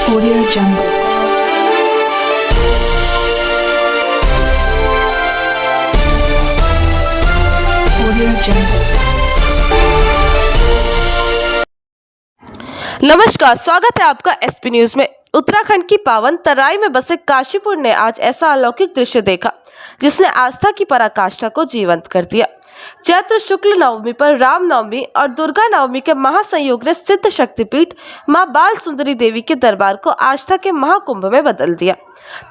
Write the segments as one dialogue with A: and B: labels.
A: Audio Jungle. Audio Jungle.
B: नमस्कार, स्वागत है आपका एसपी न्यूज में। उत्तराखंड की पावन तराई में बसे काशीपुर ने आज ऐसा अलौकिक दृश्य देखा जिसने आस्था की पराकाष्ठा को जीवंत कर दिया। चैत्र शुक्ल नवमी पर राम नवमी और दुर्गा नवमी के महासंयोग ने सिद्ध शक्तिपीठ मां बाल सुंदरी देवी के दरबार को आस्था के महाकुंभ में बदल दिया।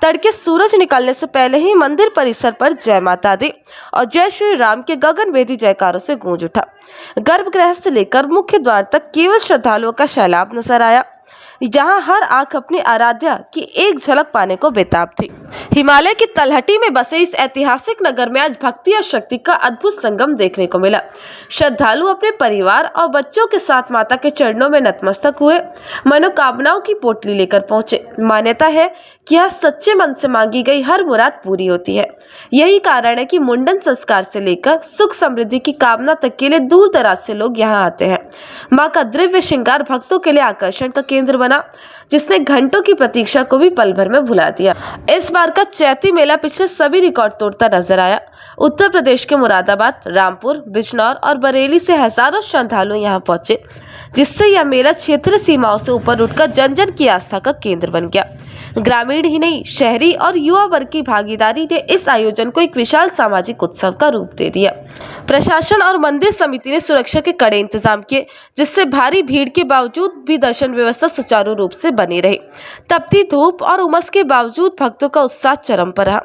B: तड़के सूरज निकलने से पहले ही मंदिर परिसर पर जय माता दी और जय श्री राम के गगनभेदी जयकारों से गूंज उठा। गर्भगृह से लेकर मुख्य द्वार तक केवल श्रद्धालुओं का सैलाब नजर आया, जहां हर आंख अपनी आराध्या की एक झलक पाने को बेताब थी। हिमालय की तलहटी में बसे इस ऐतिहासिक नगर में आज भक्ति और शक्ति का अद्भुत संगम देखने को मिला। श्रद्धालु अपने परिवार और बच्चों के साथ माता के चरणों में नतमस्तक हुए, मनोकामनाओं की पोटली लेकर पहुंचे। मान्यता है कि यहाँ सच्चे मन से मांगी गई हर मुराद पूरी होती है। यही कारण है कि मुंडन संस्कार से लेकर सुख समृद्धि की कामना तक के लिए दूर दराज से लोग यहाँ आते हैं। माँ का दिव्य श्रृंगार भक्तों के लिए आकर्षण का केंद्र बना, जिसने घंटों की प्रतीक्षा को भी पल भर में भुला दिया। इस बार का चैती मेला पिछले सभी रिकॉर्ड तोड़ता नजर आया। उत्तर प्रदेश के मुरादाबाद, रामपुर, बिजनौर और बरेली से हजारों श्रद्धालु यहाँ पहुंचे, जिससे यह मेला क्षेत्रीय सीमाओं से ऊपर उठकर जन जन की आस्था का केंद्र बन गया। ग्रामीण ही नहीं, शहरी और युवा वर्ग की भागीदारी ने इस आयोजन को एक विशाल सामाजिक उत्सव का रूप दे दिया। प्रशासन और मंदिर समिति ने सुरक्षा के कड़े इंतजाम किए, जिससे भारी भीड़ के बावजूद भी दर्शन व्यवस्था सुचारू रूप से बनी रही। तपती धूप और उमस के बावजूद भक्तों का उत्साह चरम पर रहा।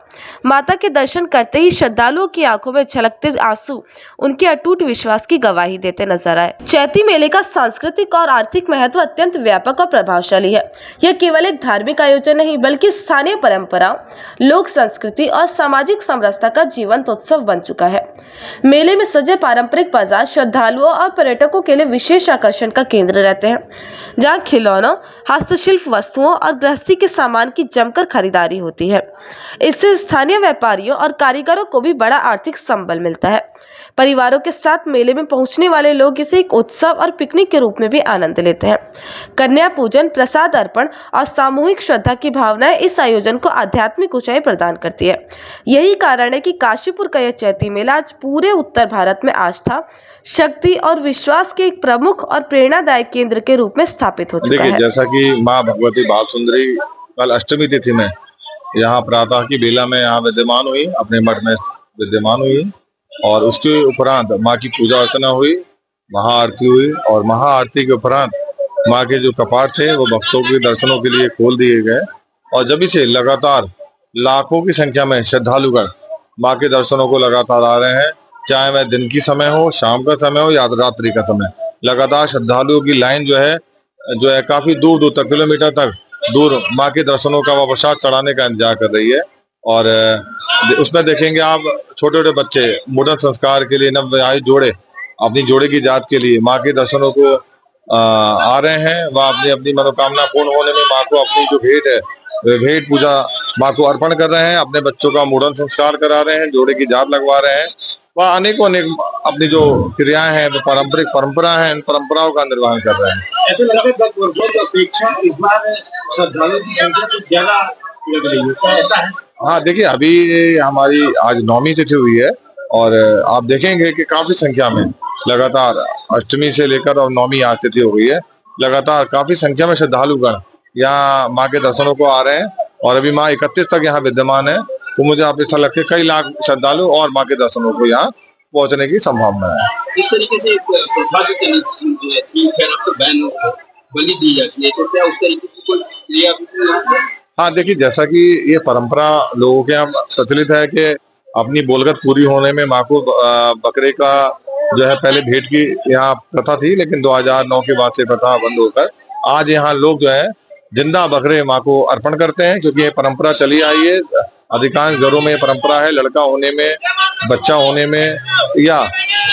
B: माता के दर्शन करते ही श्रद्धालुओं की आंखों में छलकते आंसू उनके अटूट विश्वास की गवाही देते नजर आए। चैती मेले का सांस्कृतिक और आर्थिक महत्व अत्यंत व्यापक और प्रभावशाली है। यह केवल एक धार्मिक आयोजन नहीं, बल्कि स्थानीय परंपराओं, लोक संस्कृति और सामाजिक समरसता का जीवंत उत्सव बन चुका है। मेले में सजे पारंपरिक बाजार श्रद्धालुओं और पर्यटकों के लिए विशेष आकर्षण का केंद्र रहते हैं, जहां खिलौनों, हस्तशिल्प वस्तुओं और गृहस्थी के सामान की जमकर खरीदारी होती है। इससे स्थानीय व्यापारियों और कारीगरों को भी बड़ा आर्थिक संबल मिलता है। परिवारों के साथ मेले में पहुंचने वाले लोग इसे एक उत्सव और पिकनिक के रूप में भी आनंद लेते हैं। कन्या पूजन, प्रसाद अर्पण और सामूहिक श्रद्धा की भावनाएं इस आयोजन को आध्यात्मिक ऊंचाई प्रदान करती है। यही कारण है कि काशीपुर का यह चैती मेला आज पूरे उत्तर भारत में आस्था, शक्ति और विश्वास के एक प्रमुख और प्रेरणादायक केंद्र के रूप में स्थापित हो चुका है।
C: जैसा कि माँ भगवती बाल सुंदरी कल अष्टमी तिथि में यहाँ प्रातः की बेला में यहाँ विद्यमान हुई, अपने मठ में विद्यमान हुई और उसके उपरांत माँ की पूजा अर्चना हुई, महाआरती हुई और महाआरती के उपरांत माँ के जो कपाट थे वो भक्तों के दर्शनों के लिए खोल दिए गए और जब से लगातार लाखों की संख्या में श्रद्धालुगण माँ के दर्शनों को लगातार आ रहे हैं। चाहे वह दिन की समय हो, शाम का समय हो या रात्रि का समय, लगातार श्रद्धालुओं की लाइन जो है काफी दूर दूर तक, किलोमीटर तक दूर माँ के दर्शनों का व प्रसाद चढ़ाने का इंतजार कर रही है। और उसमें देखेंगे आप छोटे छोटे बच्चे मुंडन संस्कार के लिए नवविवाहित जोड़े अपनी जोड़े की जात के लिए माँ के दर्शनों को आ रहे हैं। वह अपनी अपनी मनोकामना पूर्ण होने में माँ को अपनी जो भेंट है भेंट पूजा माँ को अर्पण कर रहे हैं। अपने बच्चों का मुंडन संस्कार करा रहे हैं, जोड़े की जात लगवा रहे हैं। वह अनेकों अनेक अपनी जो क्रियाएं हैं, जो पारंपरिक परंपरा है, इन परंपराओं का निर्वहन कर रहे हैं।
D: ऐसे लग रहा है गत वर्षों की अपेक्षा इस बार श्रद्धालुओं की संख्या कुछ ज्यादा लग रही है, क्या ऐसा है?
C: हाँ, देखिए अभी हमारी आज नवमी तिथि हुई है और आप देखेंगे कि काफी संख्या में लगातार अष्टमी से लेकर और नवमी आज तिथि हो गई है, लगातार काफी संख्या में श्रद्धालुगण यहाँ माँ के दर्शनों को आ रहे हैं और अभी माँ 31 तक यहाँ विद्यमान है। तो मुझे आप ऐसा लगता है कई लाख श्रद्धालु और माँ के दर्शनों को यहाँ पहुँचने की संभावना है।
D: इस तरीके से बलि दी जाती है, तो क्या उस तरीके की कोई क्रिया?
C: हाँ, देखिए जैसा कि ये परंपरा लोगों के यहाँ प्रचलित है कि अपनी बोलगत पूरी होने में माँ को बकरे का जो है पहले भेंट की यहाँ प्रथा थी, लेकिन 2009 के बाद से प्रथा बंद होकर आज यहाँ लोग जो है जिंदा बकरे माँ को अर्पण करते हैं, क्योंकि ये परंपरा चली आई है। अधिकांश घरों में परंपरा है, लड़का होने में, बच्चा होने में या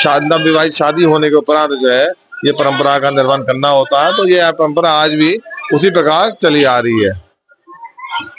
C: नवविवाहित शादी होने के उपरांत जो है ये परंपरा का निर्वहन करना होता है। तो ये परंपरा आज भी उसी प्रकार चली आ रही है।